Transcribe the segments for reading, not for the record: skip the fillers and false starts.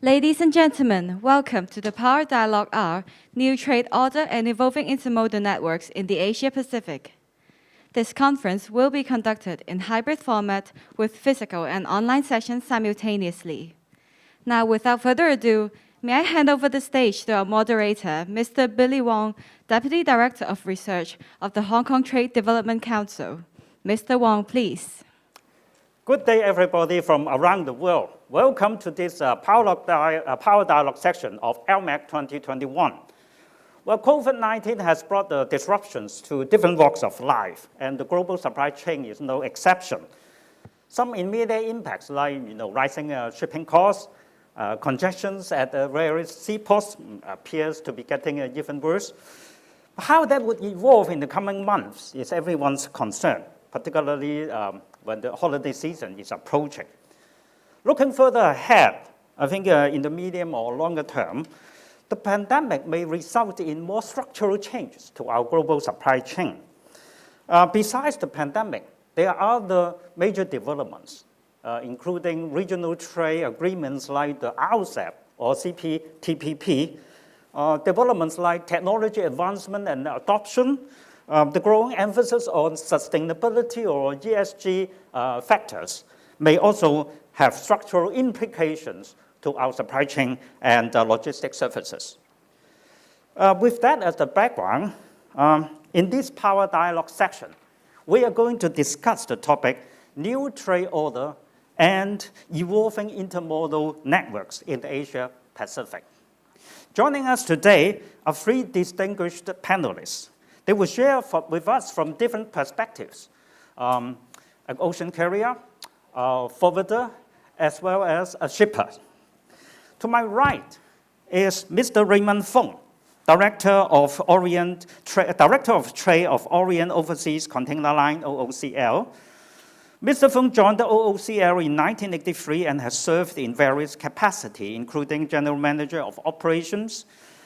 Ladies and gentlemen, welcome to the Power Dialogue Hour, New Trade Order and Evolving Intermodal Networks in the Asia Pacific. This conference will be conducted in hybrid format with physical and online sessions simultaneously. Now, without further ado, may I hand over the stage to our moderator, Mr. Billy Wong, Deputy Director of Research of the Hong Kong Trade Development Council. Mr. Wong, please. Good day, everybody from around the world. Welcome to this Power Dialogue section of LMAC 2021. Well, COVID-19 has brought the disruptions to different walks of life, and the global supply chain is no exception. Some immediate impacts like rising shipping costs, congestions at various seaports appears to be getting even worse. How that would evolve in the coming months is everyone's concern, particularly when the holiday season is approaching. Looking further ahead, I think in the medium or longer term, the pandemic may result in more structural changes to our global supply chain. Besides the pandemic, there are other major developments, including regional trade agreements like the RCEP or CPTPP, developments like technology advancement and adoption, the growing emphasis on sustainability or ESG factors may also have structural implications to our supply chain and logistics services. With that as the background, in this Power Dialogue section, we are going to discuss the topic New Trade Order and Evolving Intermodal Networks in the Asia Pacific. Joining us today are three distinguished panelists. They will share with us from different perspectives, an ocean carrier, a forwarder, as well as a shipper. To my right is Mr. Raymond Fung, Director of Trade of Orient Overseas Container Line, OOCL. Mr. Fung joined the OOCL in 1983 and has served in various capacities, including General Manager of Operations,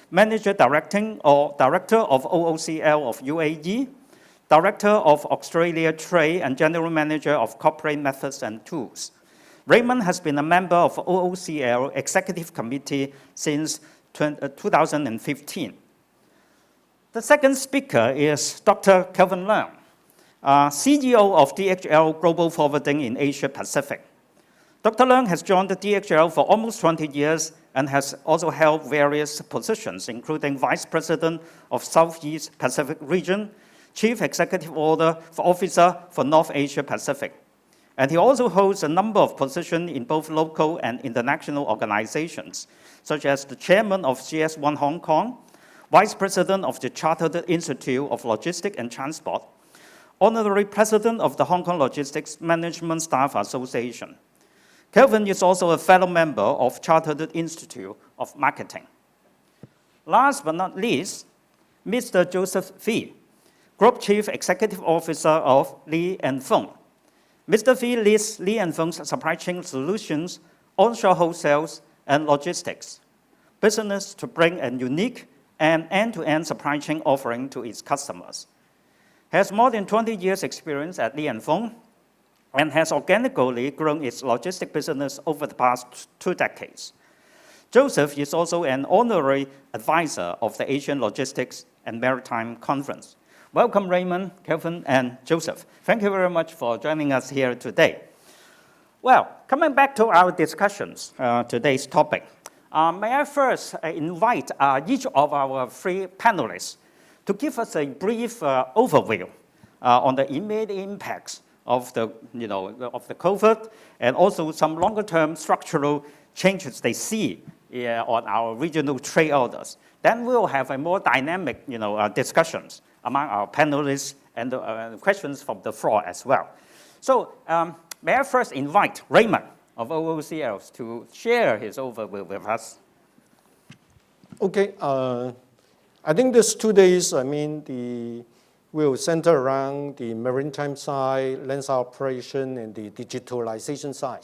Manager Directing or Director of OOCL of UAE, Director of Australia Trade, and General Manager of Corporate Methods and Tools. Raymond has been a member of OOCL Executive Committee since 2015. The second speaker is Dr. Kelvin Leung, CEO of DHL Global Forwarding in Asia Pacific. Dr. Leung has joined the DHL for almost 20 years and has also held various positions, including Vice President of Southeast Pacific Region, Chief Executive Officer for North Asia Pacific. And he also holds a number of positions in both local and international organizations, such as the Chairman of CS1 Hong Kong, Vice President of the Chartered Institute of Logistics and Transport, Honorary President of the Hong Kong Logistics Management Staff Association. Kelvin is also a fellow member of Chartered Institute of Marketing. Last but not least, Mr. Joseph Fee, Group Chief Executive Officer of Li & Fung. Mr. Fee leads Li & Fung's supply chain solutions, onshore wholesales, and logistics business to bring a unique and end-to-end supply chain offering to its customers. He has more than 20 years' experience at Li & Fung and has organically grown its logistics business over the past 2 decades. Joseph is also an honorary advisor of the Asian Logistics and Maritime Conference. Welcome, Raymond, Kelvin, and Joseph. Thank you very much for joining us here today. Well, coming back to our discussions, today's topic, may I first invite each of our three panelists to give us a brief overview on the immediate impacts of the COVID and also some longer-term structural changes they see on our regional trade orders. Then we'll have a more dynamic discussions among our panelists and questions from the floor as well. So may I first invite Raymond of OOCL to share his overview with us. Okay, I think these 2 days, will center around the maritime side, land side operation, and the digitalization side.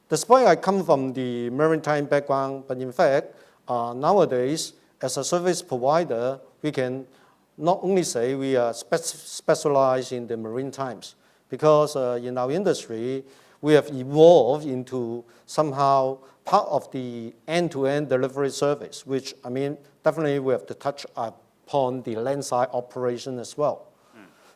Despite I come from the maritime background, but in fact, nowadays, as a service provider, we can not only say we are specialized in the marine times, because in our industry, we have evolved into somehow part of the end-to-end delivery service, which, I mean, definitely we have to touch upon the landside operation as well.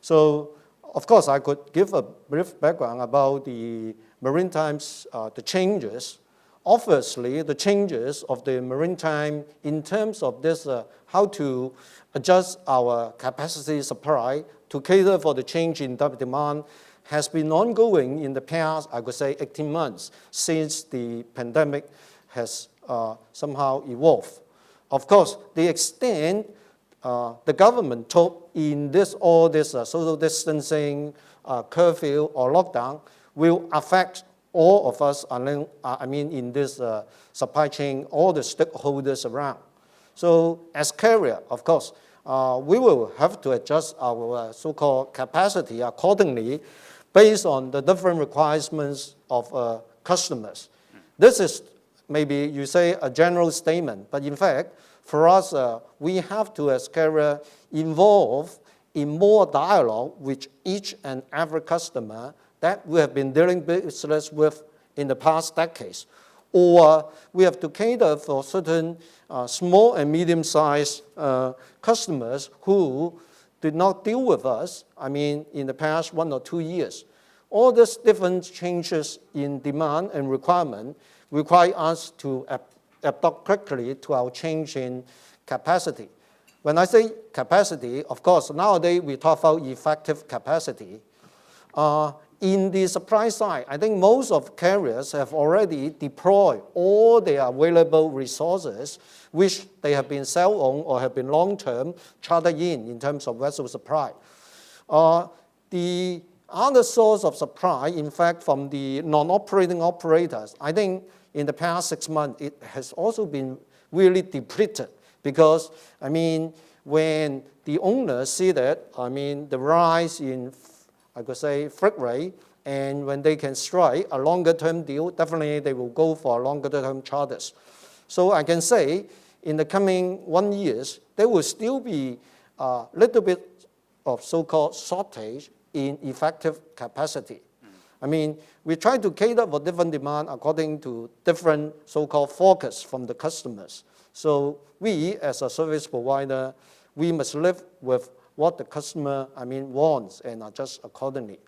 So, of course, I could give a brief background about the maritime's, the changes. Obviously, the changes of the maritime in terms of this, how to adjust our capacity supply to cater for the change in demand has been ongoing in the past, I could say, 18 months since the pandemic has somehow evolved. Of course, the extent the government took in all this social distancing, curfew, or lockdown will affect all of us, I mean, in this supply chain, all the stakeholders around. So as carrier, of course, we will have to adjust our so-called capacity accordingly based on the different requirements of customers. This is maybe you say a general statement, but in fact, for us, we have to, as carrier, involve in more dialogue with each and every customer that we have been dealing business with in the past decades. Or we have to cater for certain small and medium-sized customers who did not deal with us, I mean, in the past 1 or 2 years. All these different changes in demand and requirement require us to adapt quickly to our change in capacity. When I say capacity, of course, nowadays we talk about effective capacity. In the supply side, I think most of carriers have already deployed all their available resources, which they have been self-owned or have been long-term chartered in terms of vessel supply. The other source of supply, in fact, from the non-operating operators, I think in the past 6 months, it has also been really depleted because, I mean, when the owners see that, I mean, the rise in, I could say, freight rate, and when they can strike a longer-term deal, definitely they will go for longer-term charters. So I can say, in the coming 1 year, there will still be a little bit of so-called shortage in effective capacity. I mean, we try to cater for different demand according to different so-called focus from the customers. So we, as a service provider, we must live with what the customer, I mean, wants and adjust accordingly.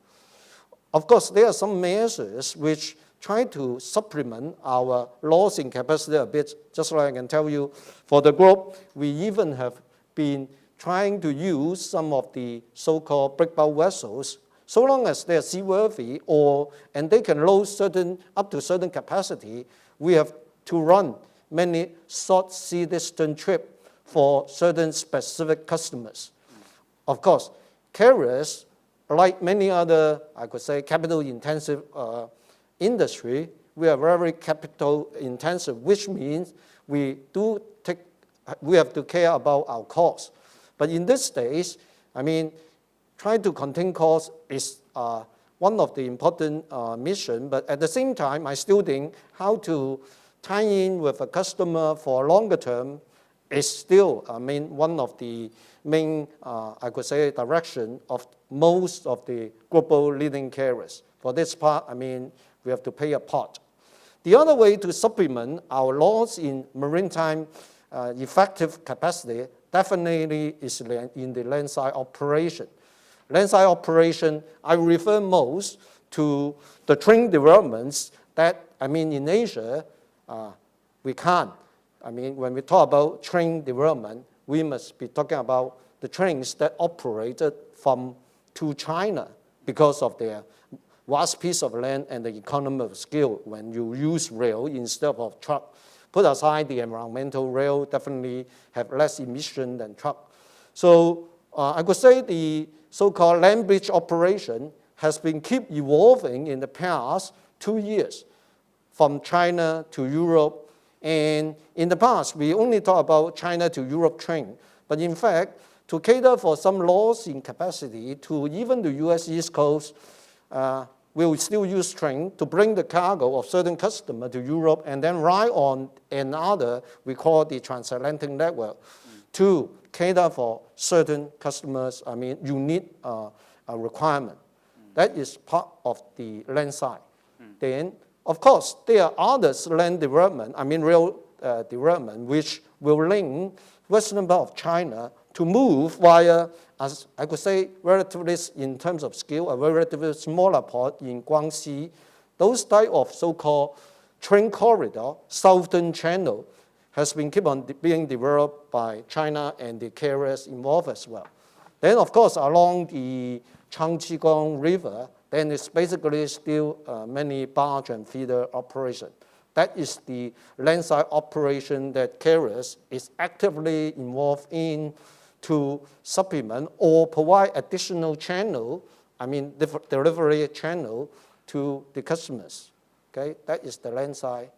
Of course, there are some measures which try to supplement our loss in capacity a bit. Just like I can tell you, for the group, we even have been trying to use some of the so-called break bulk vessels, so long as they are seaworthy and they can load up to certain capacity, we have to run many short sea distance trips for certain specific customers. Of course, carriers, like many other, I could say, capital-intensive industry, we are very capital-intensive, which means we have to care about our costs. But in this stage, I mean, trying to contain costs is one of the important missions, but at the same time, I still think how to tie in with a customer for longer term is still, I mean, one of the main, I could say, direction of most of the global leading carriers. For this part, I mean, we have to play a part. The other way to supplement our loss in maritime effective capacity definitely is in the landside operation. Landside operation, I refer most to the train developments that, I mean, in Asia, we can't. I mean, when we talk about train development, we must be talking about the trains that operated to China because of their vast piece of land and the economy of scale when you use rail instead of truck. Put aside the environmental, rail definitely have less emission than truck. So I could say the so-called land bridge operation has been keep evolving in the past 2 years from China to Europe. And in the past, we only talk about China to Europe train. But in fact, to cater for some loss in capacity to even the US East Coast, we will still use train to bring the cargo of certain customer to Europe and then ride on another, we call the transatlantic network, to cater for certain customers, I mean, unique requirement. That is part of the land side. then, of course, there are others land development, real development, which will link vast number of China to move via, as I could say, relatively in terms of scale, a relatively smaller port in Guangxi. Those type of so-called train corridor, southern channel, has been keep on being developed by China and the carriers involved as well. Then, of course, along the Changqigong River, then it's basically still many barge and feeder operation. That is the landside operation that carriers is actively involved in to supplement or provide additional channel, delivery channel to the customers. Okay, that is the landside.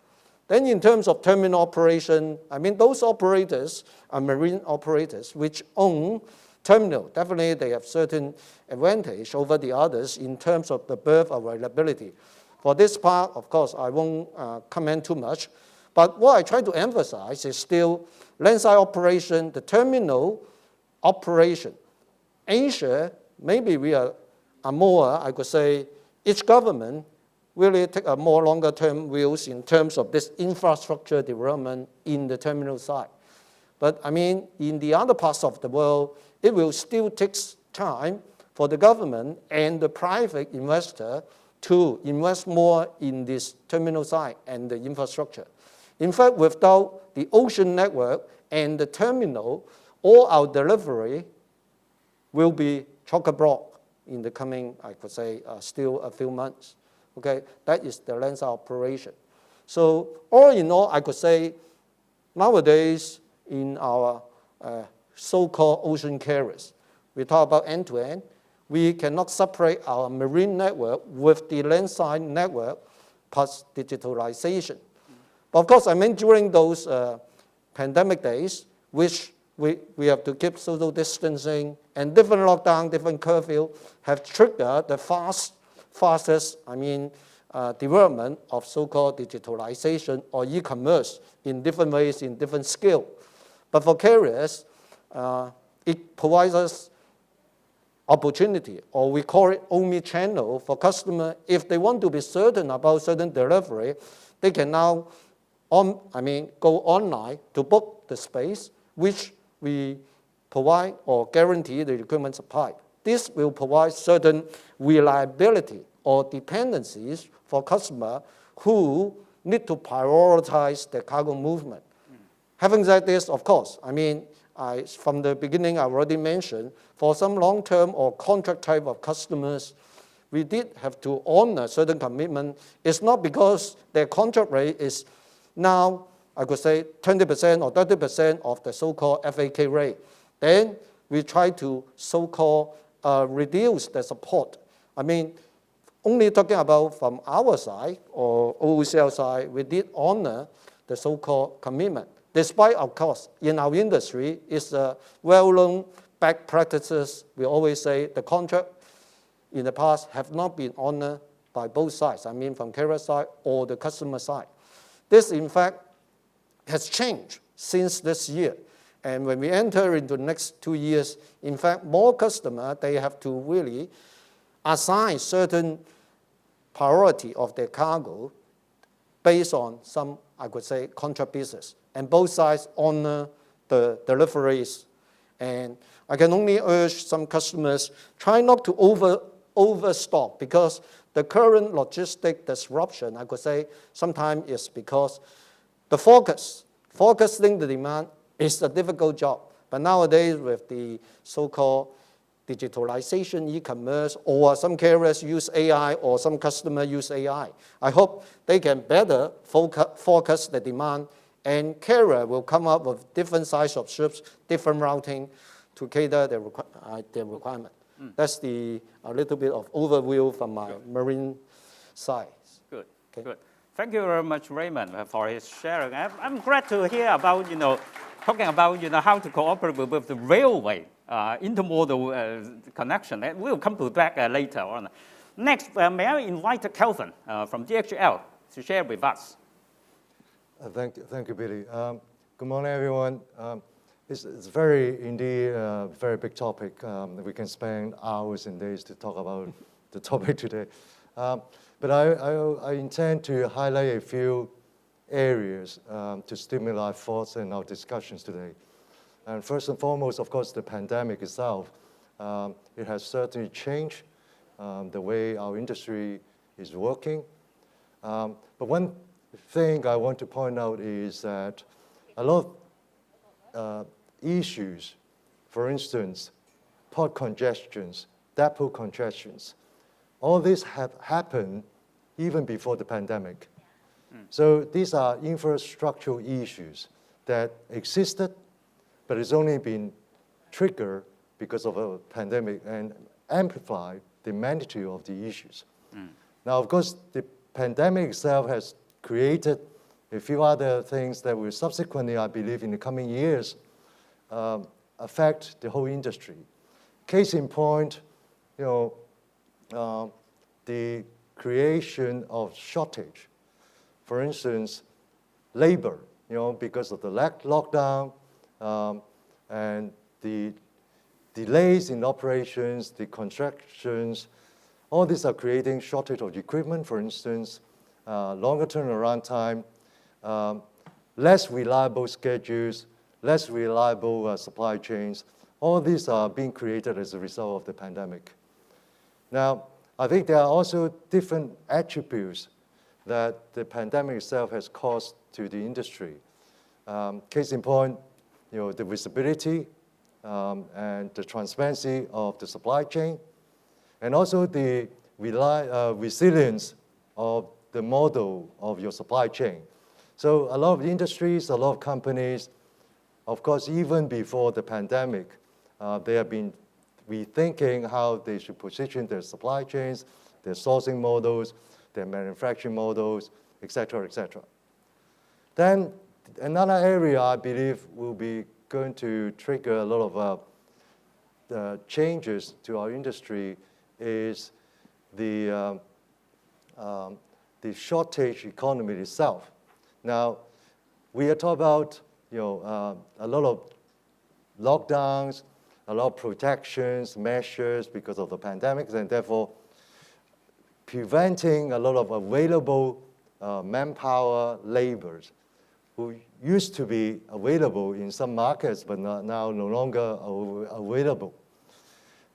Then in terms of terminal operation, those operators are marine operators which own terminal. Definitely they have certain advantage over the others in terms of the berth availability. For this part, of course, I won't comment too much. But what I try to emphasize is still landside operation, the terminal operation. Asia, maybe we are more, I could say, each government really take a more longer term views in terms of this infrastructure development in the terminal side. But in the other parts of the world, it will still take time for the government and the private investor to invest more in this terminal side and the infrastructure. In fact, without the ocean network and the terminal, all our delivery will be chock-a-block in the coming, I could say, still a few months. Okay, that is the landside operation. So all in all, I could say nowadays in our so-called ocean carriers, we talk about end-to-end. We cannot separate our marine network with the landside network plus digitalization. But of course, during those pandemic days, which we have to keep social distancing and different lockdown, different curfew, have triggered the fastest development of so-called digitalization or e-commerce in different ways, in different scale. But for carriers, it provides us opportunity, or we call it omni-channel for customer. If they want to be certain about certain delivery, they can now go online to book the space, which we provide or guarantee the equipment supply. This will provide certain reliability or dependencies for customer who need to prioritize their cargo movement. Having said this, of course, from the beginning, I already mentioned, for some long-term or contract type of customers, we did have to honor certain commitment. It's not because their contract rate is now, I could say, 20% or 30% of the so-called FAK rate. Then we try to so-called reduce the support. Only talking about from our side or OOCL side, we did honor the so-called commitment. Despite, of course, in our industry, it's a well-known bad practices. We always say the contract in the past have not been honored by both sides, from carrier side or the customer side. This, in fact, has changed since this year. And when we enter into the next 2 years, in fact, more customers, they have to really assign certain priority of their cargo based on some, I could say, contract business. And both sides honor the deliveries. And I can only urge some customers, try not to overstock, because the current logistic disruption, I could say, sometimes is because the focusing the demand is a difficult job. But nowadays, with the so-called digitalization, e-commerce, or some carriers use AI, or some customers use AI, I hope they can better focus the demand, and carrier will come up with different size of ships, different routing to cater their requirement. That's a little bit of overview from my marine side. Good, okay. Good. Thank you very much, Raymond, for his sharing. I'm glad to hear about, talking about, how to cooperate with the railway, intermodal connection. And we'll come to that later on. Next, may I invite Kelvin from DHL to share with us. Thank you, Billy. Good morning, everyone. It's indeed a very big topic. We can spend hours and days to talk about the topic today. But I intend to highlight a few areas to stimulate thoughts in our discussions today. And first and foremost, of course, the pandemic itself. It has certainly changed the way our industry is working. But one thing I want to point out is that a lot of issues, for instance, port congestions, depot congestions, all these have happened even before the pandemic. So these are infrastructural issues that existed, but it's only been triggered because of a pandemic and amplified the magnitude of the issues. Now, of course, the pandemic itself has created a few other things that will subsequently, I believe, in the coming years, affect the whole industry. Case in point, the creation of shortage. For instance, labor, because of the lockdown and the delays in operations, the contractions, all these are creating shortage of equipment, for instance, longer turnaround time, less reliable schedules, less reliable supply chains. All these are being created as a result of the pandemic. Now, I think there are also different attributes that the pandemic itself has caused to the industry. Case in point, the visibility and the transparency of the supply chain, and also the resilience of the model of your supply chain. So a lot of industries, a lot of companies, of course, even before the pandemic, they have been rethinking how they should position their supply chains, their sourcing models, their manufacturing models, et cetera, et cetera. Then another area I believe will be going to trigger a lot of changes to our industry is the shortage economy itself. Now, we are talking about a lot of lockdowns, a lot of protections, measures because of the pandemic, and therefore preventing a lot of available manpower laborers who used to be available in some markets but now no longer available.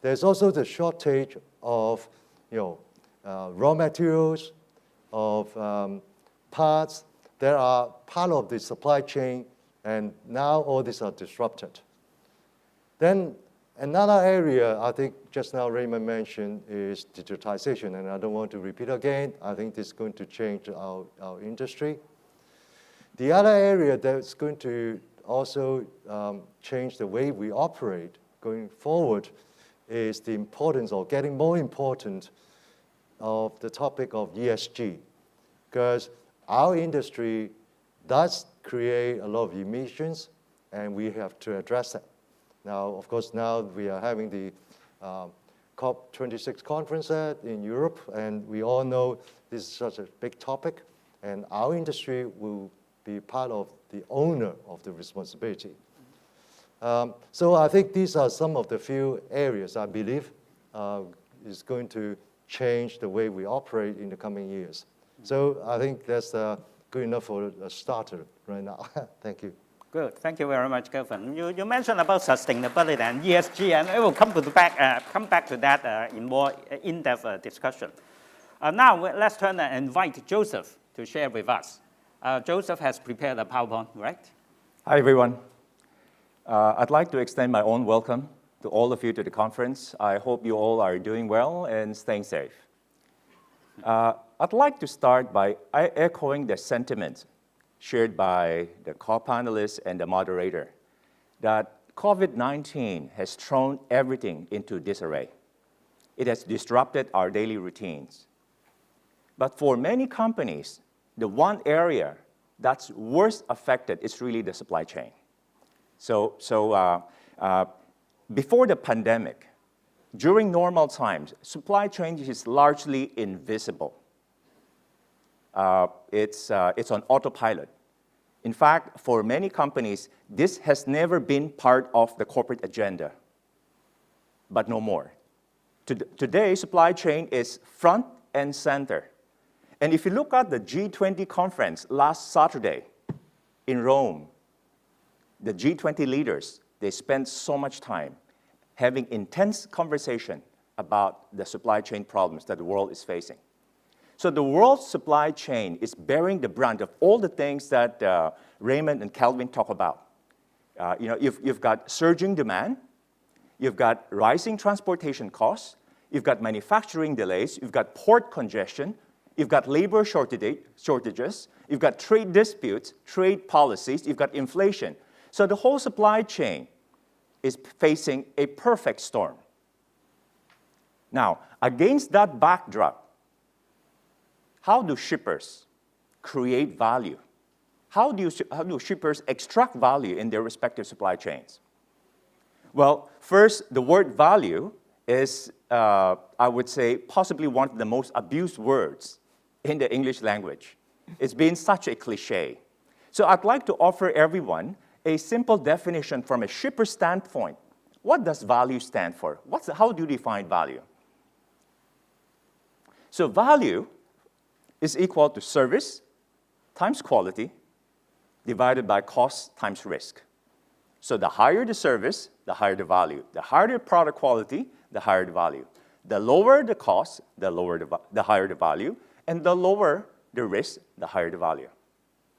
There's also the shortage of raw materials, of parts that are part of the supply chain, and now all these are disrupted. Then another area I think just now Raymond mentioned is digitization, and I don't want to repeat again. I think this is going to change our industry. The other area that's going to also change the way we operate going forward is the importance, or getting more important, of the topic of ESG, because our industry does create a lot of emissions, and we have to address that. Now, of course, now we are having the COP26 conference in Europe, and we all know this is such a big topic, and our industry will be part of the owner of the responsibility. So I think these are some of the few areas I believe is going to change the way we operate in the coming years. So I think that's good enough for a starter right now. Thank you. Good. Thank you very much, Kelvin. You mentioned about sustainability and ESG, and I will come back to that in more in-depth discussion. Now, let's turn and invite Joseph to share with us. Joseph has prepared a PowerPoint, right? Hi, everyone. I'd like to extend my own welcome to all of you to the conference. I hope you all are doing well and staying safe. I'd like to start by echoing the sentiment shared by the co-panelists and the moderator that COVID-19 has thrown everything into disarray. It has disrupted our daily routines. But for many companies, the one area that's worst affected is really the supply chain. So before the pandemic, during normal times, supply chain is largely invisible. It's on autopilot. In fact, for many companies, this has never been part of the corporate agenda, but no more. Today, supply chain is front and center And if you look at the G20 conference last Saturday in Rome, the G20 leaders, they spent so much time having intense conversation about the supply chain problems that the world is facing. So the world's supply chain is bearing the brunt of all the things that Raymond and Calvin talk about. You've got surging demand, you've got rising transportation costs, you've got manufacturing delays, you've got port congestion, you've got labor shortages, you've got trade disputes, trade policies, you've got inflation. So the whole supply chain is facing a perfect storm. Now, against that backdrop, how do shippers create value? How do shippers extract value in their respective supply chains? Well, first, the word value is, I would say, possibly one of the most abused words in the English language. It's been such a cliche. So I'd like to offer everyone a simple definition from a shipper standpoint. What does value stand for? How do you define value? So value is equal to service times quality divided by cost times risk. So the higher the service, the higher the value. The higher the product quality, the higher the value. The lower the cost, the higher the value. And the lower the risk, the higher the value,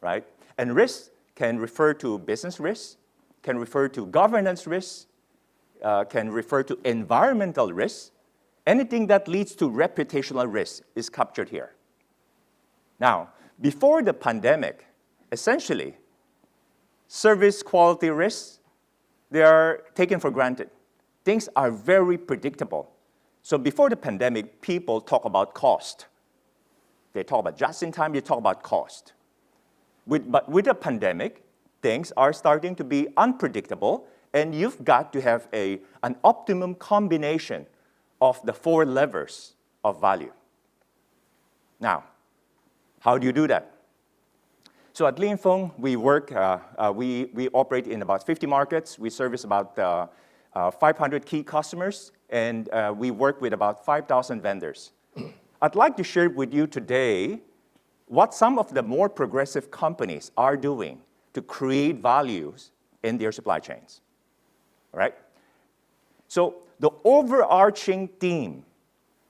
right? And risk can refer to business risk, can refer to governance risk, can refer to environmental risk. Anything that leads to reputational risk is captured here. Now, before the pandemic, essentially, service quality risks, they are taken for granted. Things are very predictable. So before the pandemic, people talk about cost. They talk about just-in-time, they talk about cost. But with the pandemic, things are starting to be unpredictable, and you've got to have an optimum combination of the 4 levers of value. Now, how do you do that? So at Li & Fung, we operate in about 50 markets. We service about 500 key customers, and we work with about 5,000 vendors. I'd like to share with you today what some of the more progressive companies are doing to create values in their supply chains, all right? So the overarching theme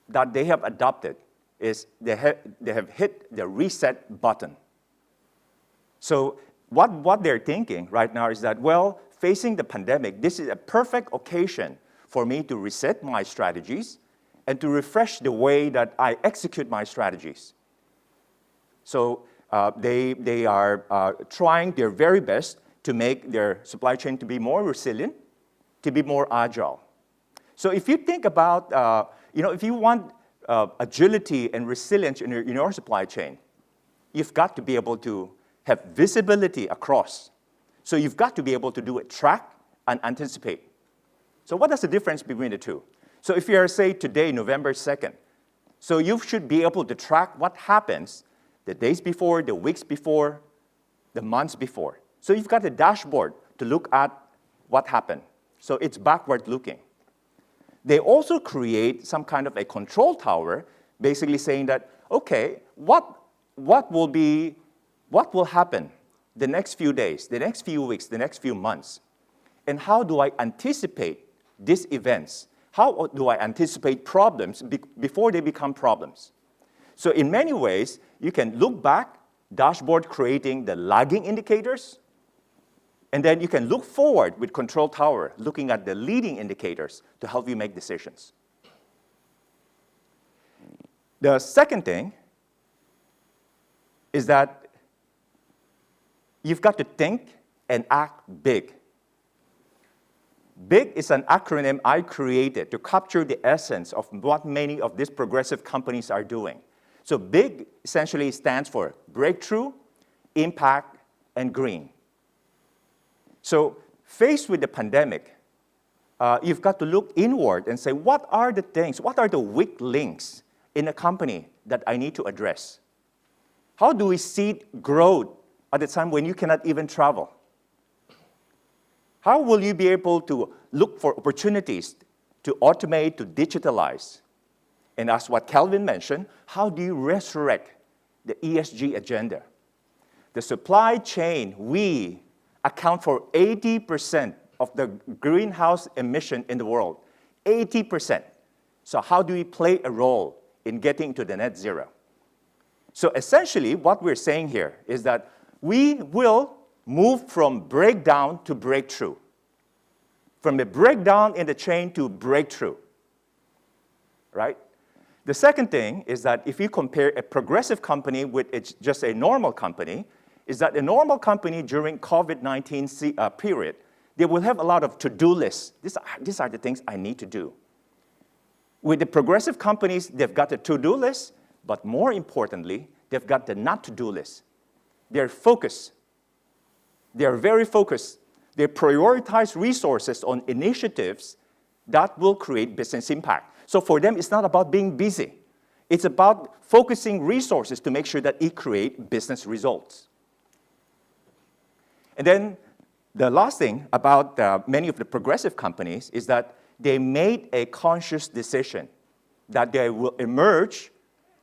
that they have adopted is they have hit the reset button. So what they're thinking right now is that, well, facing the pandemic, this is a perfect occasion for me to reset my strategies and to refresh the way that I execute my strategies. So they are trying their very best to make their supply chain to be more resilient, to be more agile. So if you think about, if you want agility and resilience in your supply chain, you've got to be able to have visibility across. So you've got to be able to do it, track and anticipate. So what is the difference between the two? So if you're, say, today, November 2nd, so you should be able to track what happens the days before, the weeks before, the months before. So you've got a dashboard to look at what happened. So it's backward looking. They also create some kind of a control tower, basically saying that, okay, what will happen the next few days, the next few weeks, the next few months? And how do I anticipate these events? How do I anticipate problems before they become problems? So in many ways, you can look back, dashboard creating the lagging indicators, and then you can look forward with control tower, looking at the leading indicators to help you make decisions. The second thing is that you've got to think and act big. BIG is an acronym I created to capture the essence of what many of these progressive companies are doing. So BIG essentially stands for breakthrough, impact, and green. So faced with the pandemic, you've got to look inward and say, what are the things, what are the weak links in a company that I need to address? How do we seed growth at a time when you cannot even travel? How will you be able to look for opportunities to automate, to digitalize? And as what Calvin mentioned, how do you resurrect the ESG agenda. The supply chain, we account for 80% of the greenhouse emission in the world, 80%. So how do we play a role in getting to the net zero? So essentially, what we're saying here is that we will move from breakdown to breakthrough, from a breakdown in the chain to breakthrough, right? The second thing is that if you compare a progressive company with just a normal company, is that a normal company during COVID-19 period, they will have a lot of to-do lists. These are the things I need to do. With the progressive companies, they've got a to-do list, but more importantly, they've got the not-to-do list. They're focused. They're very focused. They prioritize resources on initiatives that will create business impact. So for them, it's not about being busy. It's about focusing resources to make sure that it creates business results. And then the last thing about many of the progressive companies is that they made a conscious decision that they will emerge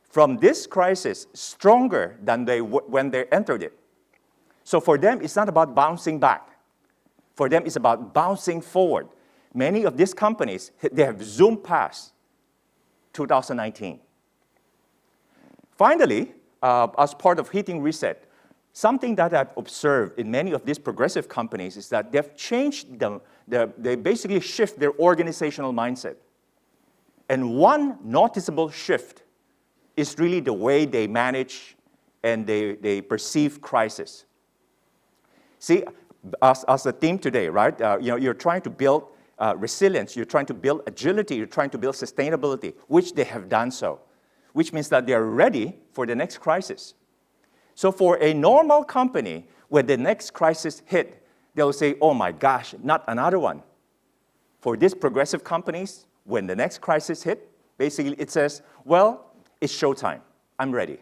from this crisis stronger than when they entered it. So for them, it's not about bouncing back. For them, it's about bouncing forward. Many of these companies, they have zoomed past 2019. Finally, as part of hitting reset, something that I've observed in many of these progressive companies is that they've changed they basically shift their organizational mindset. And one noticeable shift is really the way they manage and they perceive crisis. See, as a team today, right? You're trying to build resilience, you're trying to build agility, you're trying to build sustainability, which they have done so, which means that they're ready for the next crisis. So for a normal company, when the next crisis hit, they'll say, oh my gosh, not another one. For these progressive companies, when the next crisis hit, basically it says, well, it's showtime. I'm ready.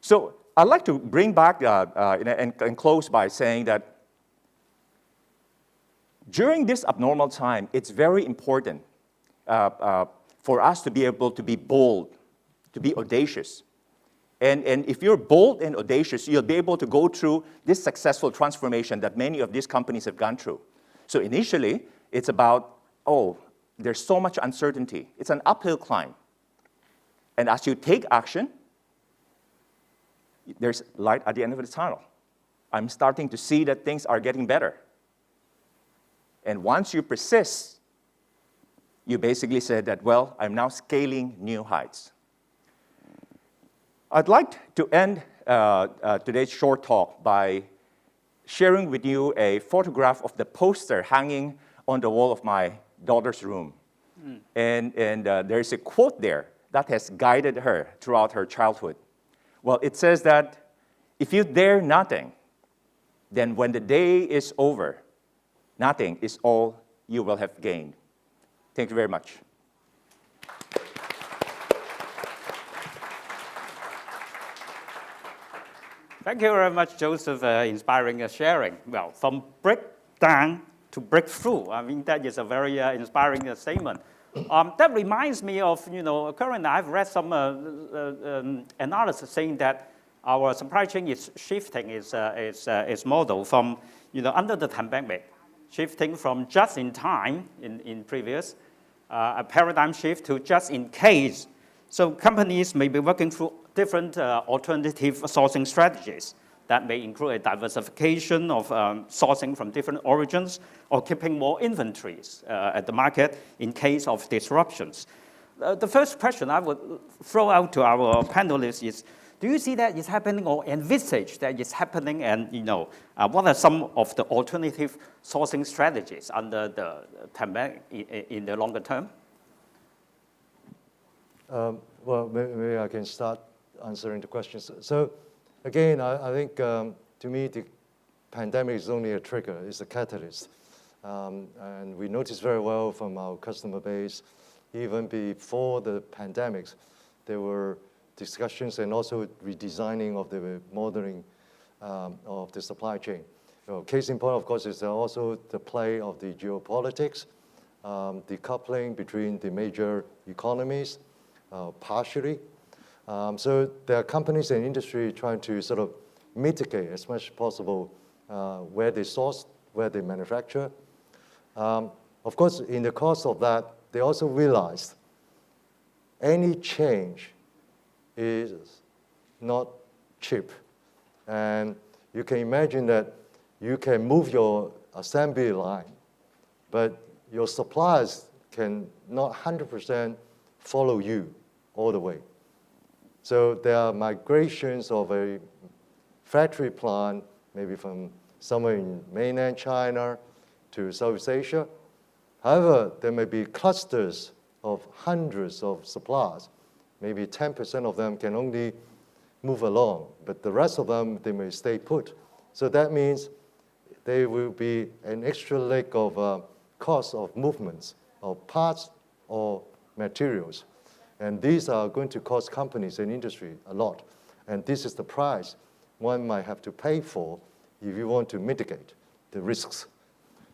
So I'd like to bring back and close by saying that during this abnormal time, it's very important for us to be able to be bold, to be audacious. And if you're bold and audacious, you'll be able to go through this successful transformation that many of these companies have gone through. So initially, it's about, oh, there's so much uncertainty. It's an uphill climb. And as you take action, there's light at the end of the tunnel. I'm starting to see that things are getting better. And once you persist, you basically said that, well, I'm now scaling new heights. I'd like to end today's short talk by sharing with you a photograph of the poster hanging on the wall of my daughter's room. And there's a quote there that has guided her throughout her childhood. Well, it says that if you dare nothing, then when the day is over, nothing is all you will have gained. Thank you very much. Thank you very much, Joseph, inspiring sharing. Well, from breakdown to breakthrough, I mean, that is a very inspiring statement. That reminds me of, currently I've read some analysis saying that our supply chain is shifting its model from, under the pandemic, shifting from just in time in previous, a paradigm shift to just in case. So companies may be working through different alternative sourcing strategies that may include a diversification of sourcing from different origins or keeping more inventories at the market in case of disruptions. The first question I would throw out to our panelists is, do you see that is happening or envisage that is happening? And what are some of the alternative sourcing strategies under the pandemic in the longer term? Well, maybe I can start answering the questions. So again, I think to me, the pandemic is only a trigger, it's a catalyst. And we noticed very well from our customer base, even before the pandemics, there were discussions and also redesigning of the modeling of the supply chain. Case in point, of course, is also the play of the geopolitics, the coupling between the major economies, partially. So there are companies and industry trying to sort of mitigate as much as possible where they source, where they manufacture. Of course, in the course of that, they also realized any change is not cheap. And you can imagine that you can move your assembly line, but your suppliers can not 100% follow you all the way. So there are migrations of a factory plant, maybe from somewhere in mainland China to Southeast Asia. However, there may be clusters of hundreds of suppliers. Maybe 10% of them can only move along, but the rest of them, they may stay put. So that means there will be an extra leg of cost of movements of parts or materials. And these are going to cost companies and industry a lot. And this is the price one might have to pay for if you want to mitigate the risks.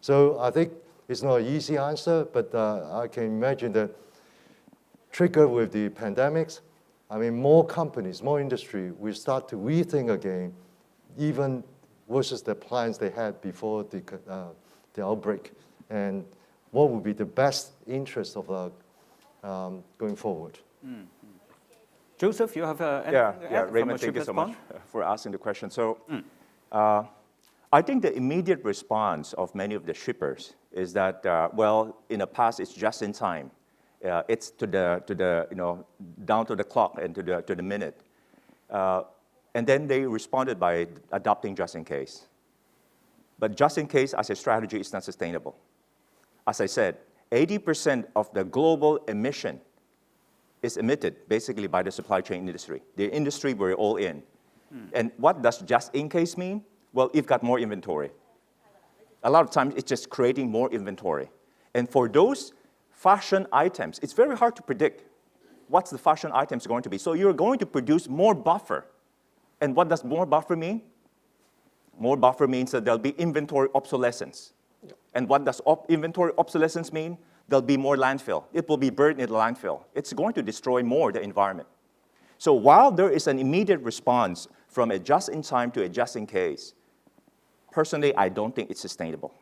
So I think it's not an easy answer, but I can imagine that triggered with the pandemics, I mean, more companies, more industry will start to rethink again, even versus the plans they had before the outbreak, and what would be the best interest of going forward. Mm-hmm. Joseph, you have anything to add Raymond, thank you so much for asking the question. So I think the immediate response of many of the shippers is that, well, in the past, it's just in time. It's to the down to the clock and to the minute. And then they responded by adopting just in case. But just in case as a strategy is not sustainable. As I said, 80% of the global emission is emitted basically by the supply chain industry. The industry we're all in. And what does just in case mean? Well, you've got more inventory. A lot of times it's just creating more inventory. And for those fashion items, it's very hard to predict what's the fashion items going to be. So you're going to produce more buffer. And what does more buffer mean? More buffer means that there'll be inventory obsolescence. And what does inventory obsolescence mean? There'll be more landfill. It will be burned in the landfill. It's going to destroy more the environment. So while there is an immediate response from a just-in-time to a just-in-case, personally, I don't think it's sustainable.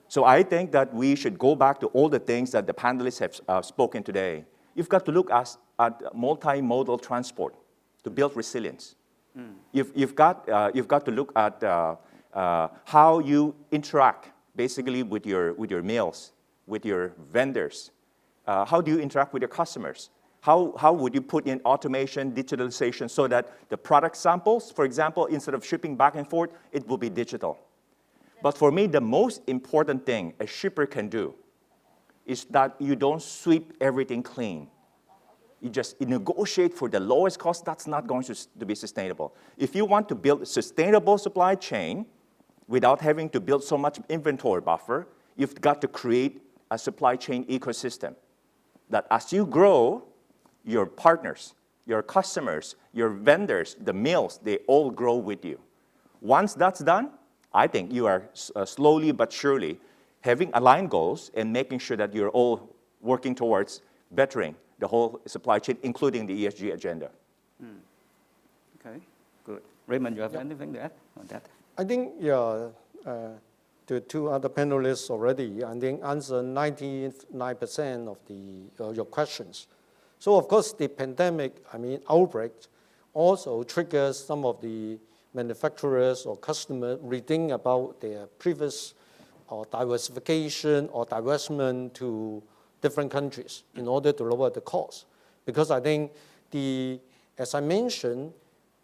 So I think that we should go back to all the things that the panelists have spoken today. You've got to look at multimodal transport to build resilience. You've got to look at how you interact basically with your mills, with your vendors. How do you interact with your customers? How would you put in automation, digitalization, so that the product samples, for example, instead of shipping back and forth, it will be digital. But for me, the most important thing a shipper can do is that you don't sweep everything clean. You negotiate for the lowest cost. That's not going to be sustainable. If you want to build a sustainable supply chain without having to build so much inventory buffer, you've got to create a supply chain ecosystem that as you grow, your partners, your customers, your vendors, the mills, they all grow with you. Once that's done, I think you are slowly but surely having aligned goals and making sure that you're all working towards bettering the whole supply chain, including the ESG agenda. Okay, good. Raymond, you have anything to add on that? I think, the two other panelists already, I think, answered 99% of your questions. So, of course, the pandemic, outbreak also triggers some of the manufacturers or customers rethink about their previous diversification or divestment to different countries in order to lower the cost. Because I think as I mentioned,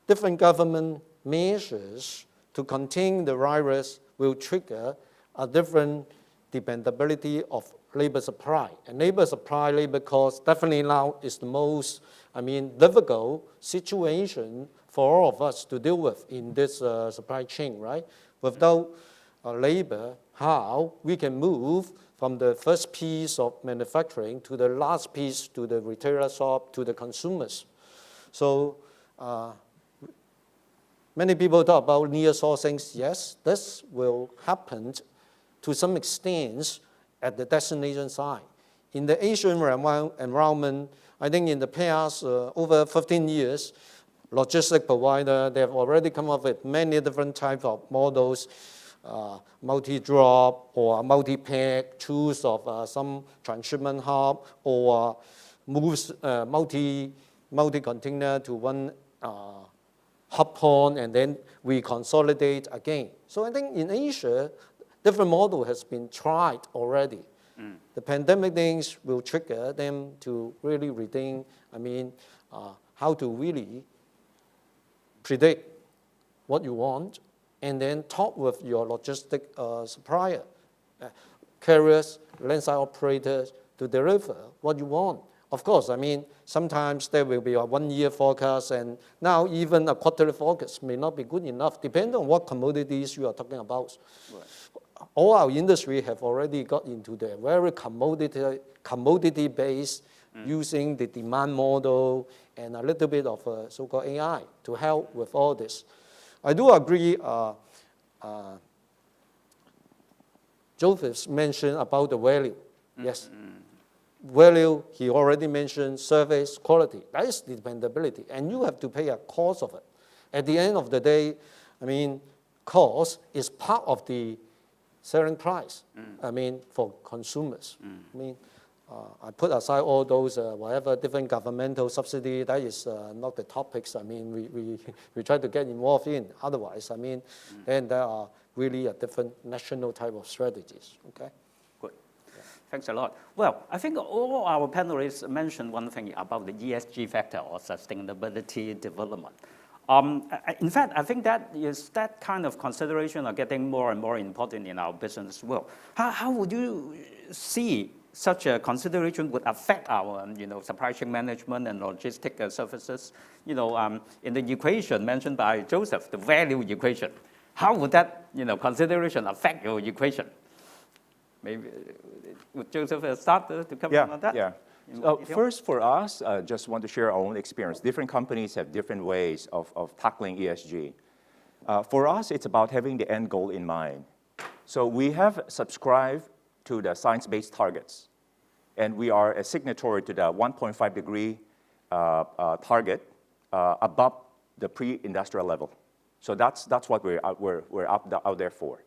different government measures to contain the virus will trigger a different dependability of labor supply. And labor cost definitely now is the most, difficult situation for all of us to deal with in this supply chain, right? Without labor, how we can move from the first piece of manufacturing to the last piece to the retailer shop to the consumers. So many people talk about near sourcing. Yes, this will happen to some extent at the destination side. In the Asian environment, I think in the past, over 15 years, logistic provider, they have already come up with many different types of models, multi-drop or multi-pack, choose of some transshipment hub, or moves multi-container to one hub point, and then we consolidate again. So I think in Asia, different model has been tried already. The pandemic things will trigger them to really rethink, how to really predict what you want, and then talk with your logistic supplier, carriers, landside operators, to deliver what you want. Of course, sometimes there will be a one-year forecast, and now even a quarterly forecast may not be good enough, depending on what commodities you are talking about. Right. All our industry have already got into the very commodity base, using the demand model and a little bit of so-called AI to help with all this. I do agree, Joseph mentioned about the value. Yes. Value, he already mentioned service, quality. That is dependability, and you have to pay a cost of it. At the end of the day, cost is part of the selling price, for consumers. I put aside all those, whatever different governmental subsidy, that is not the topics, we try to get involved in. Otherwise, then there are really a different national type of strategies, okay? Good. Yeah. Thanks a lot. Well, I think all our panelists mentioned one thing about the ESG factor, or sustainability development. In fact, I think that kind of consideration are getting more and more important in our business world. How would you see such a consideration would affect our, supply chain management and logistic services? In the equation mentioned by Joseph, the value equation, how would that, consideration affect your equation? Maybe would Joseph start to comment on that? Yeah. First, for us, just want to share our own experience. Different companies have different ways of tackling ESG. For us, it's about having the end goal in mind. So we have subscribed to the science-based targets, and we are a signatory to the 1.5 degree target above the pre-industrial level. So that's what we're out there for.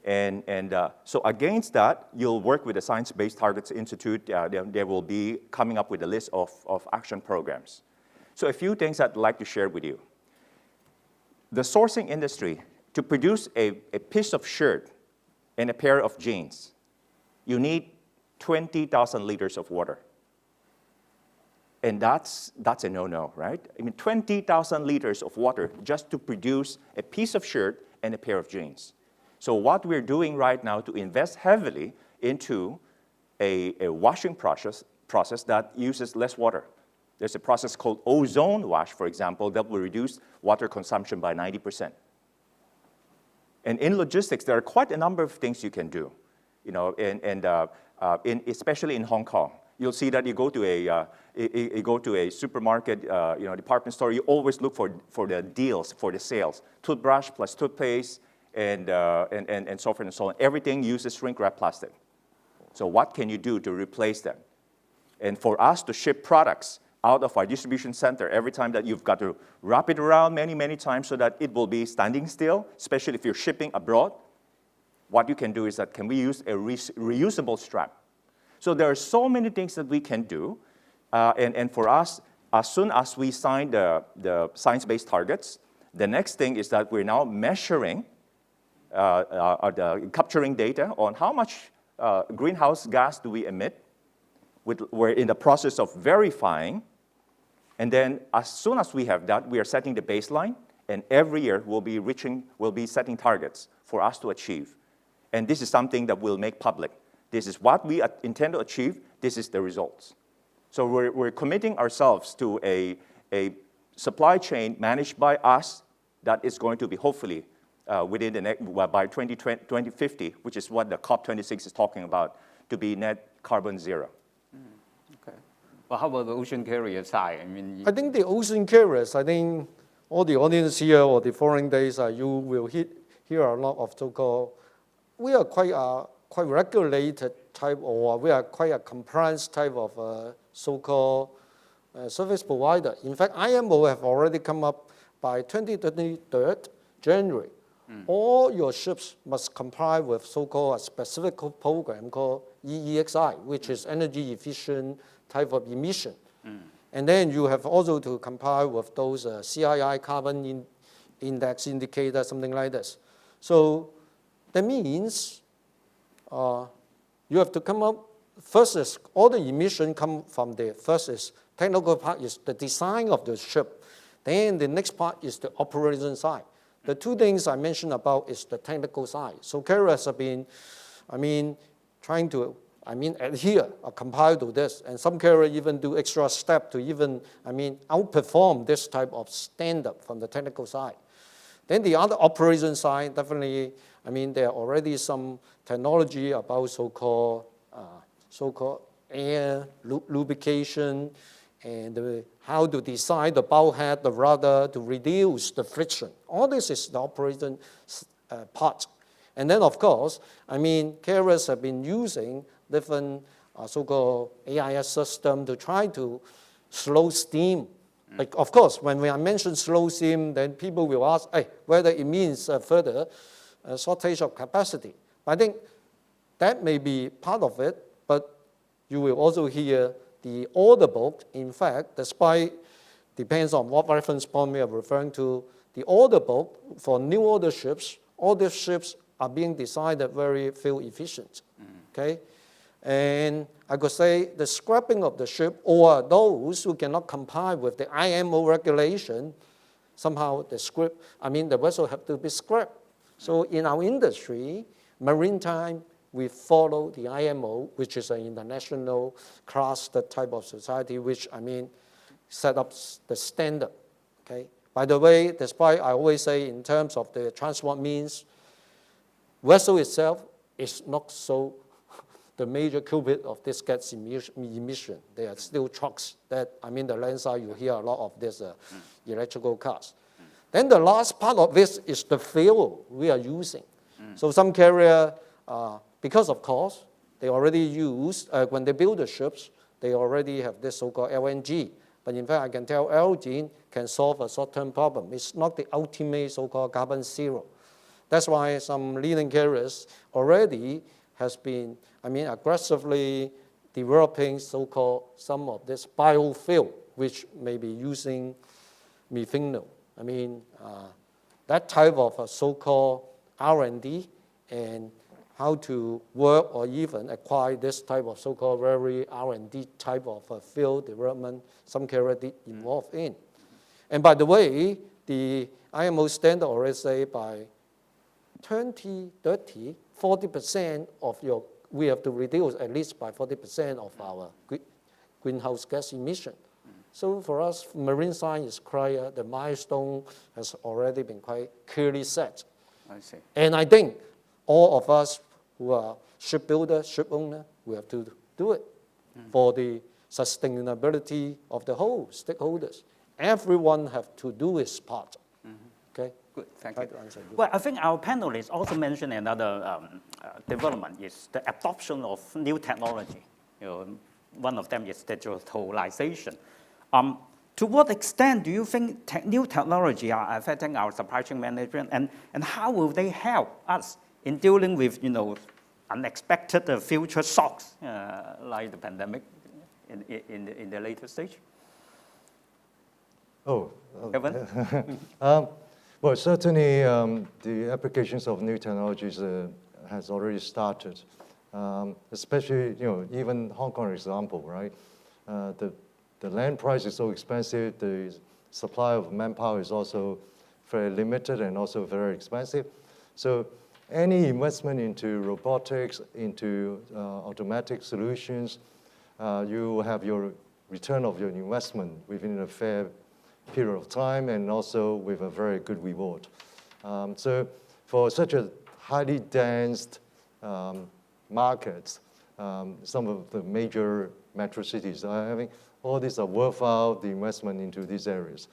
And so against that, you'll work with the Science-Based Targets Institute. They will be coming up with a list of action programs. So a few things I'd like to share with you. The sourcing industry, to produce a piece of shirt and a pair of jeans, you need 20,000 liters of water. And that's a no-no, right? 20,000 liters of water just to produce a piece of shirt and a pair of jeans. So what we're doing right now to invest heavily into a washing process that uses less water. There's a process called ozone wash, for example, that will reduce water consumption by 90%. And in logistics, there are quite a number of things you can do, especially in Hong Kong. You'll see that you go to a supermarket, department store. You always look for the deals, for the sales. Toothbrush plus toothpaste, and so forth and so on. Everything uses shrink wrap plastic. So what can you do to replace them? And for us to ship products out of our distribution center, every time that you've got to wrap it around many, many times so that it will be standing still, especially if you're shipping abroad, what you can do is that can we use a reusable strap? So there are so many things that we can do. And for us, as soon as we sign the science-based targets, the next thing is that we're now measuring capturing data on how much greenhouse gas do we emit. We're in the process of verifying. And then as soon as we have that, we are setting the baseline. And every year we'll be setting targets for us to achieve. And this is something that we'll make public. This is what we intend to achieve. This is the results. So we're committing ourselves to a supply chain managed by us that is going to be hopefully within the by 2050, which is what the COP26 is talking about, to be net carbon zero. Okay. Well, how about the ocean carrier side? I think the ocean carriers, all the audience here or the foreign days, you will hear a lot of so-called, we are quite regulated type, or we are quite a compliance type of so-called service provider. In fact, IMO have already come up by 2023 January. All your ships must comply with so-called a specific program called EEXI, which is energy efficient type of emission. And then you have also to comply with those CII carbon index indicator, something like this. So that means you have to come up, first is all the emission come from the, first is technical part is the design of the ship. Then the next part is the operation side. The two things I mentioned about is the technical side. So carriers have been, trying to, adhere or comply to this. And some carriers even do extra step to even, outperform this type of standard from the technical side. Then the other operation side, definitely, there are already some technology about so-called air lubrication and how to design the bulkhead, the rudder, to reduce the friction. All this is the operation part. And then, of course, carriers have been using different so-called AIS system to try to slow steam. Like, of course, when I mention slow steam, then people will ask, whether it means further shortage of capacity. I think that may be part of it, but you will also hear the order book. In fact, despite, depends on what reference point we are referring to, the order book for new order ships, all these ships are being decided very fuel efficient, okay? And I could say the scrapping of the ship or those who cannot comply with the IMO regulation, somehow the vessel have to be scrapped. So in our industry, maritime, we follow the IMO, which is an international class, that type of society, which, set up the standard, okay? By the way, despite I always say in terms of the transport means, vessel itself is not so the major culprit of this gas emission. There are still trucks that, the land side, you hear a lot of this electrical cars. Then the last part of this is the fuel we are using. So some carrier, because of course, they already use, when they build the ships, they already have this so-called LNG. But in fact, I can tell LNG can solve a short-term problem. It's not the ultimate so-called carbon zero. That's why some leading carriers already has been, aggressively developing so-called some of this biofuel, which may be using methanol. That type of so-called R&D and how to work or even acquire this type of so-called very R&D type of field development, some carrier did involved in. And by the way, the IMO standard already say by 2030, 40% of we have to reduce at least by 40% of our greenhouse gas emission. So for us, marine science is clear, the milestone has already been quite clearly set. I see. And I think all of us who are shipbuilder, ship owner, we have to do it for the sustainability of the whole stakeholders. Everyone have to do his part. Okay. Good, thank you. Well, I think our panelists also mentioned another development is the adoption of new technology. One of them is digitalization. To what extent do you think new technology are affecting our supply chain management, and how will they help us in dealing with unexpected future shocks like the pandemic in the later stage? Kevin? Well, certainly the applications of new technologies has already started, especially, even Hong Kong example, right? The land price is so expensive, the supply of manpower is also very limited and also very expensive. So any investment into robotics, into automatic solutions, you have your return of your investment within a fair period of time and also with a very good reward. So for such a highly dense markets, some of the major metro cities are having, all these are worthwhile the investment into these areas.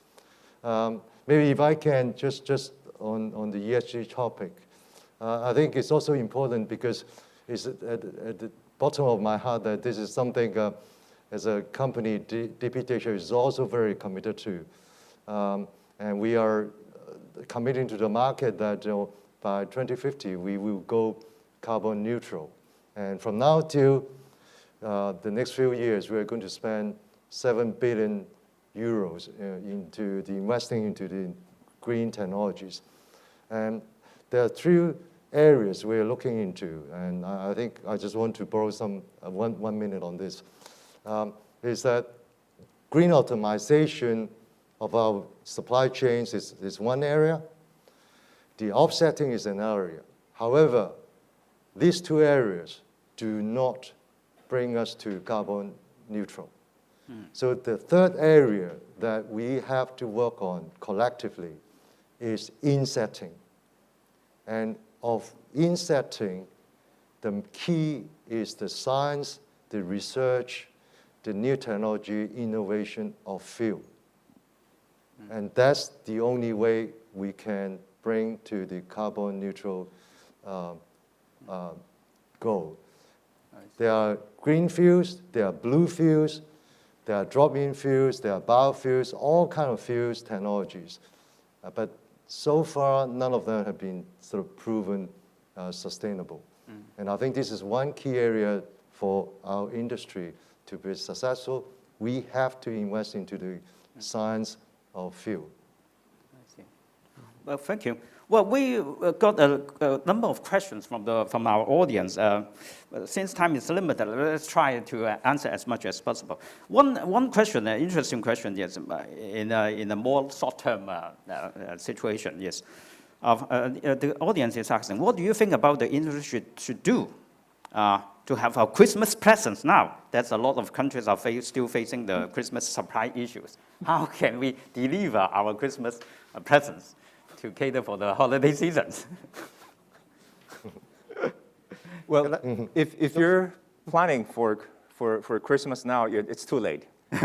Maybe if I can just on the ESG topic, I think it's also important because it's at the bottom of my heart that this is something as a company, Digitization is also very committed to. And we are committing to the market that by 2050, we will go carbon neutral. And from now till the next few years, we're going to spend 7 billion euros into investing into the green technologies. And there are 3 areas we're looking into, and I think I just want to borrow some 1 minute on this. Is that green optimization of our supply chains is one area. The offsetting is another area. However, these 2 areas do not bring us to carbon neutral. So the third area that we have to work on collectively is insetting. And of insetting, the key is the science, the research, the new technology, innovation of field. And that's the only way we can bring to the carbon neutral goal. There are green fuels, there are blue fuels, there are drop-in fuels, there are biofuels, all kinds of fuels technologies. But so far, none of them have been sort of proven sustainable. And I think this is one key area for our industry to be successful. We have to invest into the science of fuel. I see. Well, thank you. Well, we got a number of questions from our audience. Since time is limited, let's try to answer as much as possible. One question, an interesting question, yes, in a more short-term situation, yes. The audience is asking, what do you think about the industry should do to have our Christmas presents now? That's a lot of countries are still facing the Christmas supply issues. How can we deliver our Christmas presents to cater for the holiday seasons? Well, if you're planning for Christmas now, it's too late. It's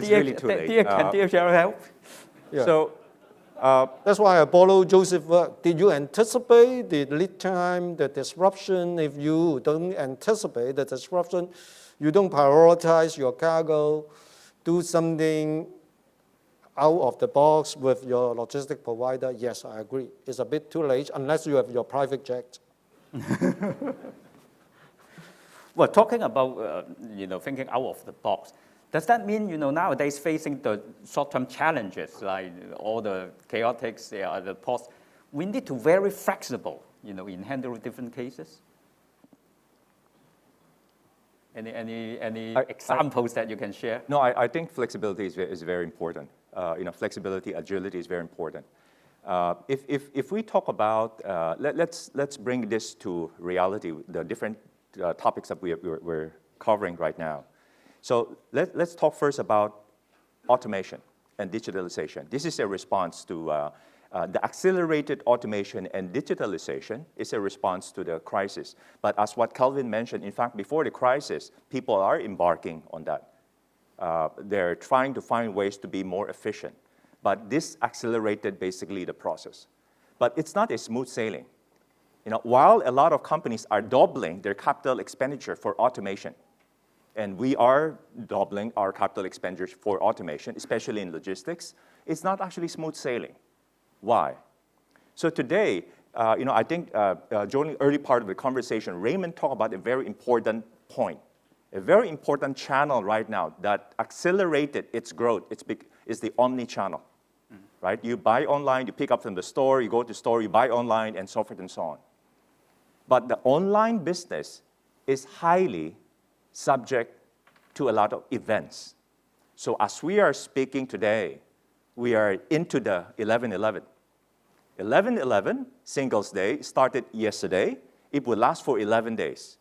really too late. Can DHL help? Yeah. So That's why I follow Joseph's work. Did you anticipate the lead time, the disruption? If you don't anticipate the disruption, you don't prioritize your cargo, do something out of the box with your logistic provider, yes, I agree. It's a bit too late unless you have your private jet. Well, talking about thinking out of the box, does that mean nowadays facing the short-term challenges like all the chaotics, the ports, we need to be very flexible, in handling different cases? Any examples that you can share? no, I think flexibility is very important. Flexibility, agility is very important. If we talk about, let's bring this to reality, the different topics that we're covering right now. So let's talk first about automation and digitalization. This is a response to the accelerated automation and digitalization is a response to the crisis. But as what Kelvin mentioned, in fact, before the crisis, people are embarking on that. They're trying to find ways to be more efficient. But this accelerated basically the process. But it's not a smooth sailing. While a lot of companies are doubling their capital expenditure for automation, and we are doubling our capital expenditure for automation, especially in logistics, it's not actually smooth sailing. Why? So today, I think during the early part of the conversation, Raymond talked about a very important point. A very important channel right now that accelerated its growth is the omni-channel, right? You buy online, you pick up from the store, you go to the store, you buy online, and so forth and so on. But the online business is highly subject to a lot of events. So as we are speaking today, we are into the 11/11. 11/11, Singles Day, started yesterday. It will last for 11 days.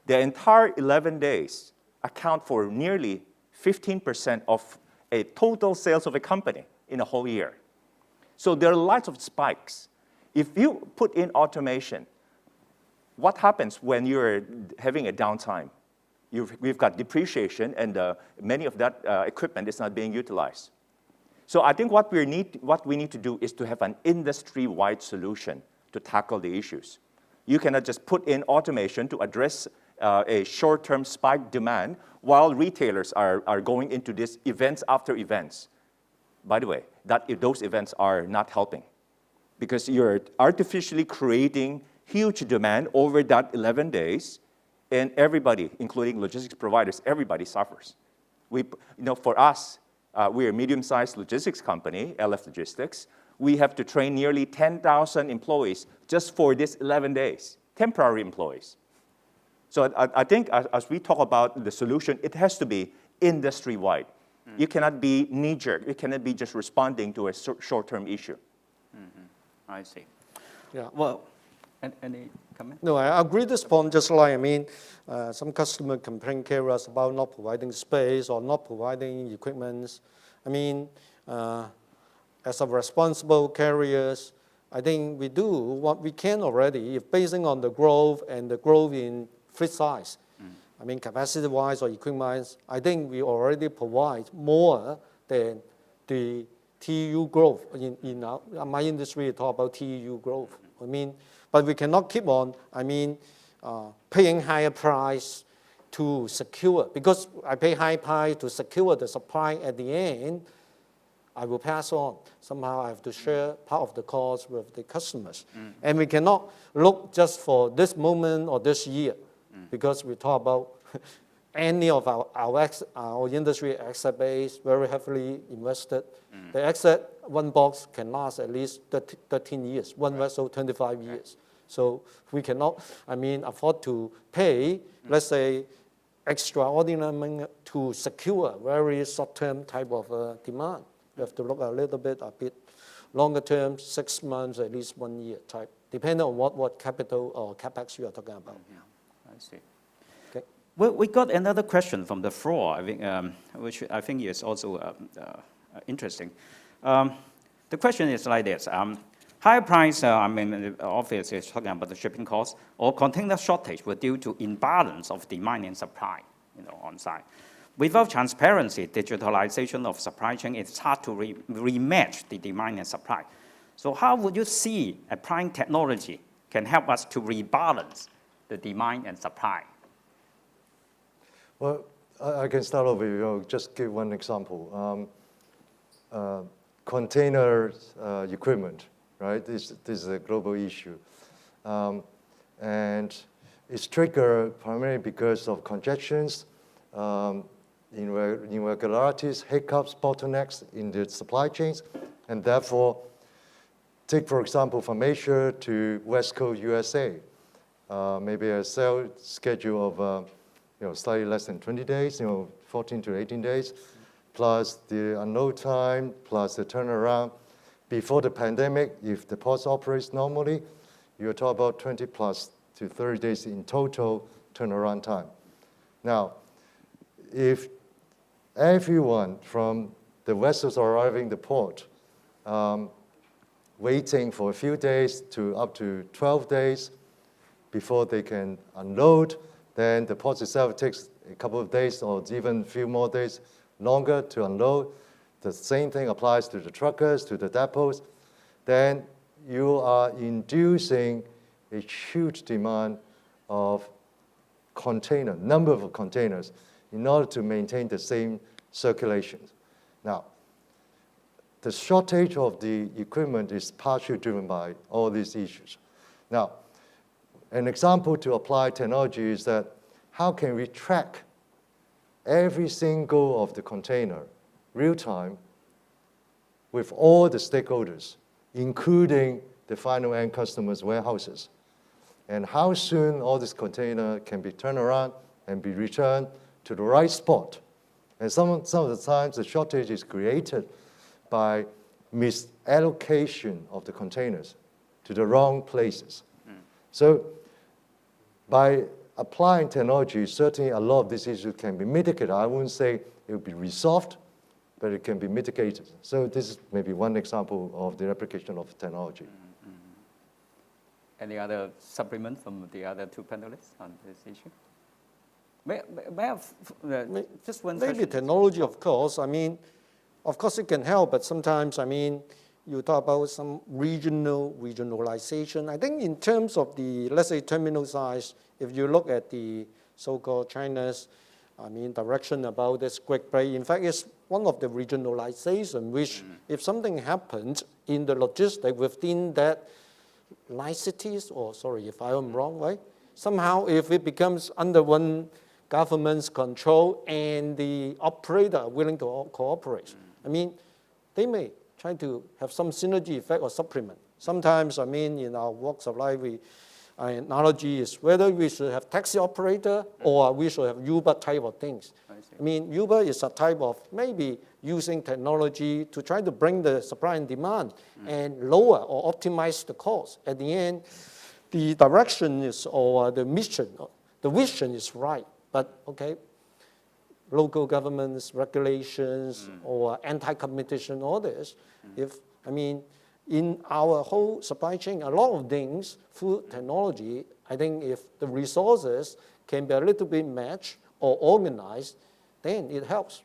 The entire 11 days account for nearly 15% of a total sales of a company in a whole year. So there are lots of spikes. If you put in automation, what happens when you're having a downtime? We've got depreciation, and many of that equipment is not being utilized. So I think what we need to do is to have an industry-wide solution to tackle the issues. You cannot just put in automation to address a short-term spike demand while retailers are going into these events after events. By the way, those events are not helping because you're artificially creating huge demand over that 11 days, and everybody, including logistics providers, everybody suffers. For us, we're a medium-sized logistics company, LF Logistics. We have to train nearly 10,000 employees just for this 11 days, temporary employees. So I think as we talk about the solution, it has to be industry-wide. You cannot be knee-jerk. You cannot be just responding to a short-term issue. I see. Yeah. Well, any comment? No, I agree this point, just like, some customer complain carriers about not providing space or not providing equipment. As a responsible carriers, I think we do what we can already, if basing on the growth and the growth in fleet size. Capacity-wise or equipment-wise, I think we already provide more than the TEU growth. In my industry, we talk about TEU growth. But we cannot keep on, paying higher price to secure, because I pay high price to secure the supply at the end, I will pass on. Somehow I have to share part of the cost with the customers. And we cannot look just for this moment or this year, because we talk about any of our industry asset base, very heavily invested. The asset, one box can last at least 13 years, one vessel 25 years. So we cannot, afford to pay, let's say, extraordinary to secure very short-term type of demand. We have to look a bit longer term, 6 months, at least 1 year type, depending on what capital or capex you are talking about. I see. Okay. Well, we got another question from the floor, which I think is also interesting. The question is like this. Higher price, obviously it's talking about the shipping costs, or container shortage were due to imbalance of demand and supply, on site. Without transparency, digitalization of supply chain, it's hard to rematch the demand and supply. So how would you see applying technology can help us to rebalance the demand and supply? Well, I can start off with, just give one example. Container equipment, right? This is a global issue. And it's triggered primarily because of congestions, irregularities, hiccups, bottlenecks in the supply chains, and therefore, take for example from Asia to West Coast USA, maybe a sale schedule of slightly less than 20 days, 14 to 18 days, plus the unload time, plus the turnaround. Before the pandemic, if the port operates normally, you're talking about 20 plus to 30 days in total turnaround time. Now, if everyone from the vessels arriving the port, waiting for a few days to up to 12 days before they can unload, then the port itself takes a couple of days or even a few more days longer to unload. The same thing applies to the truckers, to the depots. Then you are inducing a huge demand of number of containers in order to maintain the same circulation. Now, the shortage of the equipment is partially driven by all these issues. Now, an example to apply technology is that how can we track every single of the container real time with all the stakeholders, including the final end customers' warehouses, and how soon all this container can be turned around and be returned to the right spot. And some of the times the shortage is created by misallocation of the containers to the wrong places. So by applying technology, certainly a lot of these issues can be mitigated. I wouldn't say it will be resolved, but it can be mitigated. So this is maybe one example of the application of technology. Any other supplement from the other two panelists on this issue? May I have just one question? Maybe technology, of course. Of course it can help, but sometimes, you talk about some regionalization. I think in terms of the, let's say, terminal size, if you look at the so-called China's, direction about this Great Bay. In fact, it's one of the regionalization which, if something happens in the logistics within that niceties, or sorry if I am wrong, right? Somehow, if it becomes under one government's control and the operator are willing to cooperate, they may try to have some synergy effect or supplement. Sometimes, in our walks of life, our analogy is whether we should have taxi operator or we should have Uber type of things. Uber is a type of maybe using technology to try to bring the supply and demand and lower or optimize the cost. At the end, the direction is, or the mission, the vision is right, but okay, local governments, regulations, or anti-competition, all this. In our whole supply chain, a lot of things, through technology, I think if the resources can be a little bit matched or organized, then it helps,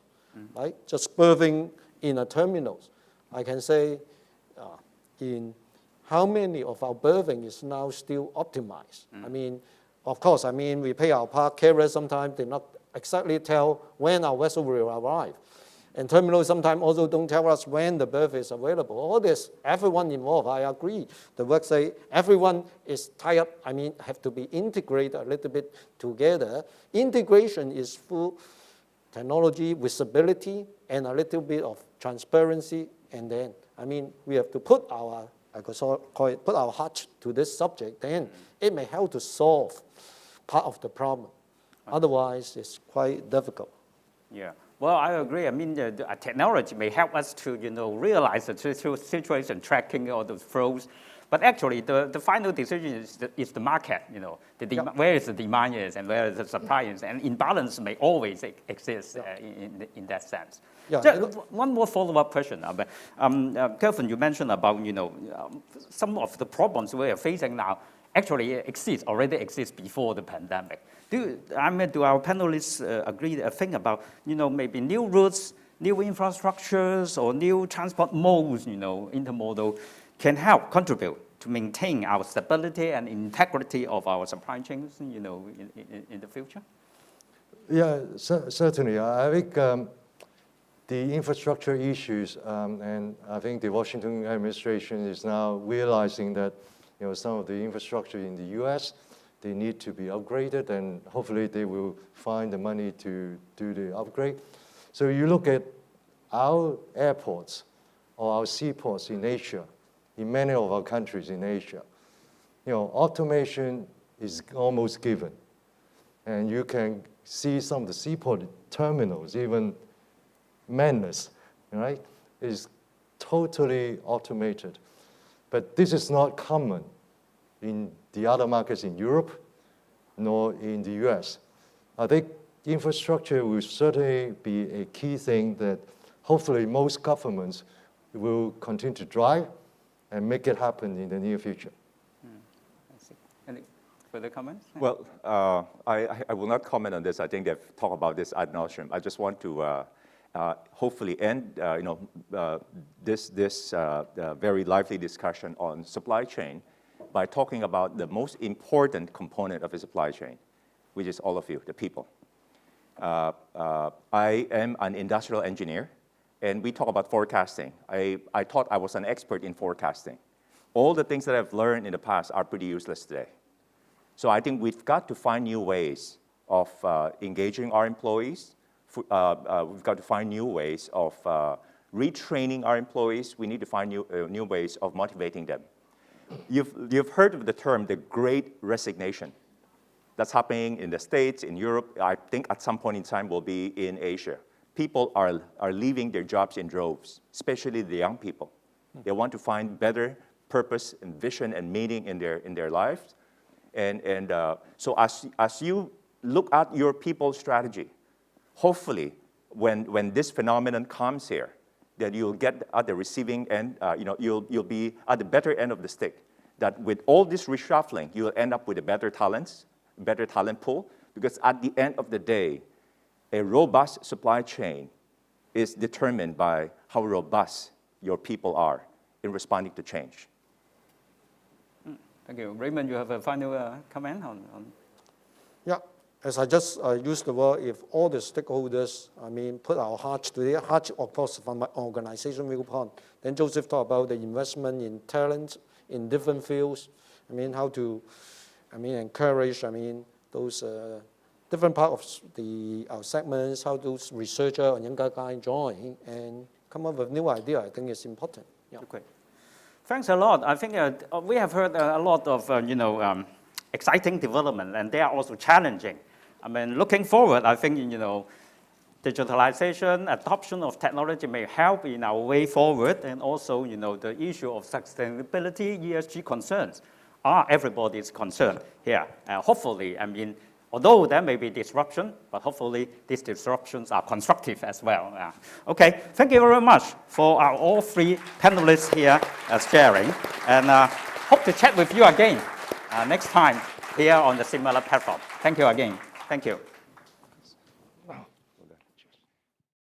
right? Just berthing in a terminals. I can say in how many of our berthing is now still optimized. Of course, we pay our park carriers sometimes, they not exactly tell when our vessel will arrive. And terminals sometimes also don't tell us when the berth is available. All this, everyone involved, I agree. The work say everyone is tied up, have to be integrated a little bit together. Integration is full technology, visibility, and a little bit of transparency. And then, we have to put our, put our heart to this subject. Then it may help to solve part of the problem. Otherwise, it's quite difficult. Yeah. Well, I agree. The technology may help us to, realize the situation, tracking all those flows. But actually, the final decision is the market, where is the demand is and where is the supply is. And imbalance may always exist in that sense. Yeah. One more follow-up question. Kelvin, you mentioned about, some of the problems we are facing now actually already exist before the pandemic. Do our panelists think about, maybe new routes, new infrastructures, or new transport modes, intermodal, can help contribute to maintain our stability and integrity of our supply chains, in the future? Yeah, certainly. I think the infrastructure issues, and I think the Washington administration is now realizing that, some of the infrastructure in the U.S., they need to be upgraded, and hopefully they will find the money to do the upgrade. So you look at our airports or our seaports in Asia, in many of our countries in Asia, automation is almost given. And you can see some of the seaport terminals, even manless, right? Is totally automated. But this is not common in the other markets in Europe, nor in the US. I think infrastructure will certainly be a key thing that hopefully most governments will continue to drive and make it happen in the near future. I see. Any further comments? Well, I will not comment on this. I think they've talked about this ad nauseum. I just want to hopefully end this very lively discussion on supply chain by talking about the most important component of the supply chain, which is all of you, the people. I am an industrial engineer, and we talk about forecasting. I thought I was an expert in forecasting. All the things that I've learned in the past are pretty useless today. So I think we've got to find new ways of engaging our employees. We've got to find new ways of retraining our employees. We need to find new ways of motivating them. You've heard of the term, the Great Resignation. That's happening in the States, in Europe. I think at some point in time will be in Asia. People are leaving their jobs in droves, especially the young people. They want to find better purpose and vision and meaning in their lives. And so as you look at your people strategy, hopefully when this phenomenon comes here, that you'll get at the receiving end, you'll be at the better end of the stick. That with all this reshuffling, you'll end up with a better talent pool, because at the end of the day, a robust supply chain is determined by how robust your people are in responding to change. Thank you. Raymond, you have a final comment on? Yeah, as I just used the word, if all the stakeholders, I mean, put our hearts to it, hearts, of course, from my organization viewpoint, then Joseph talked about the investment in talent in different fields. I mean, how to, encourage, those different parts of our segments, how those researchers and younger guys join and come up with new idea. I think it's important. Yeah. Okay. Thanks a lot. I think we have heard a lot of, exciting development, and they are also challenging. I mean, looking forward, I think, digitalization, adoption of technology may help in our way forward, and also, the issue of sustainability, ESG concerns are everybody's concern here. Hopefully, although there may be disruption, but hopefully these disruptions are constructive as well. Okay, thank you very much for our all three panelists here sharing, and hope to chat with you again next time here on the similar platform. Thank you again. Thank you.